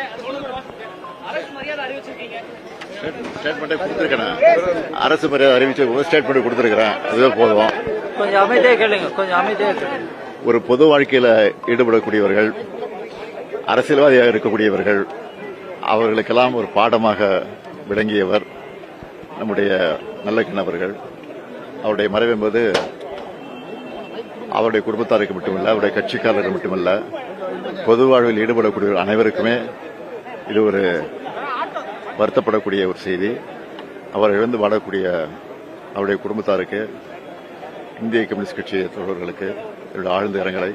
அறிவிச்சிருக்கீங்க. அரசு மரியாதை அறிவிச்சிருக்கீங்க. ஸ்டேட்மெண்ட்டே கொடுத்துருக்கேன். அரசு மரியாதை அறிவிச்சு ஸ்டேட்மெண்ட் கொடுத்துருக்கிறேன். அதுவே போதும். கொஞ்சம் அமைதியாக கேளுங்க. கொஞ்சம் அமைதியாக கேளுங்க. ஒரு பொது வாழ்க்கையில ஈடுபடக்கூடியவர்கள், அரசியல்வாதியாக இருக்கக்கூடியவர்கள், அவர்களுக்கெல்லாம் ஒரு பாடமாக விளங்கியவர் நம்முடைய நல்லக்கண் அவர்கள். அவருடைய மறைவு என்பது அவருடைய குடும்பத்தாருக்கு மட்டுமல்ல, அவருடைய கட்சிக்காரர்கள் மட்டுமல்ல, பொது வாழ்வில் ஈடுபடக்கூடிய அனைவருக்குமே இது ஒரு வருத்தப்படக்கூடிய ஒரு செய்தி. அவர் இழந்து வாழக்கூடிய அவருடைய குடும்பத்தாருக்கு, இந்திய கம்யூனிஸ்ட் கட்சி தோழர்களுக்கு என்னுடைய ஆழ்ந்த இரங்கலை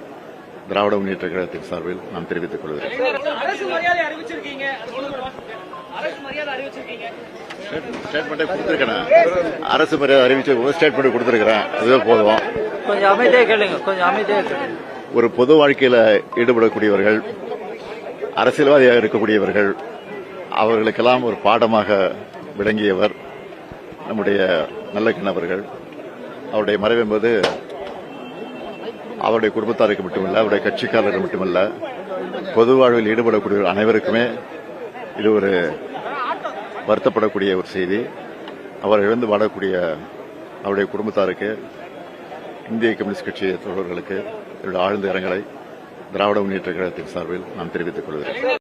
திராவிட முன்னேற்ற கழகத்தின் சார்பில் நான் தெரிவித்துக் கொள்கிறேன். அரசு மரியாதை அறிவிச்சிருக்கீங்க. அரசு மரியாதை அறிவிச்சிருக்கீங்க. ஸ்டேட்மெண்ட்டே கொடுத்துருக்கேன். அரசு மரியாதை அறிவிச்சு ஸ்டேட்மெண்ட் கொடுத்துருக்கிறேன். அதுவே போதும். கொஞ்சம் அமைதியாக கேளுங்க. கொஞ்சம் அமைதியாக கேளுங்க. ஒரு பொது வாழ்க்கையில ஈடுபடக்கூடியவர்கள், அரசியல்வாதியாக இருக்கக்கூடியவர்கள், அவர்களுக்கெல்லாம் ஒரு பாடமாக விளங்கியவர் நம்முடைய நல்லக்கண் அவர்கள். அவருடைய மறைவு என்பது அவருடைய குடும்பத்தாருக்கு மட்டுமல்ல, அவருடைய கட்சிக்காரர்கள் மட்டுமல்ல, பொது வாழ்வில் ஈடுபடக்கூடிய அனைவருக்குமே இது ஒரு வருத்தப்படக்கூடிய ஒரு செய்தி. அவர் இழந்து வாழக்கூடிய அவருடைய குடும்பத்தாருக்கு, இந்திய கம்யூனிஸ்ட் கட்சி தோழர்களுக்கு என்னுடைய ஆழ்ந்த இரங்கலை திராவிட முன்னேற்ற கழகத்தின் சார்பில் நான் தெரிவித்துக் கொள்கிறேன்.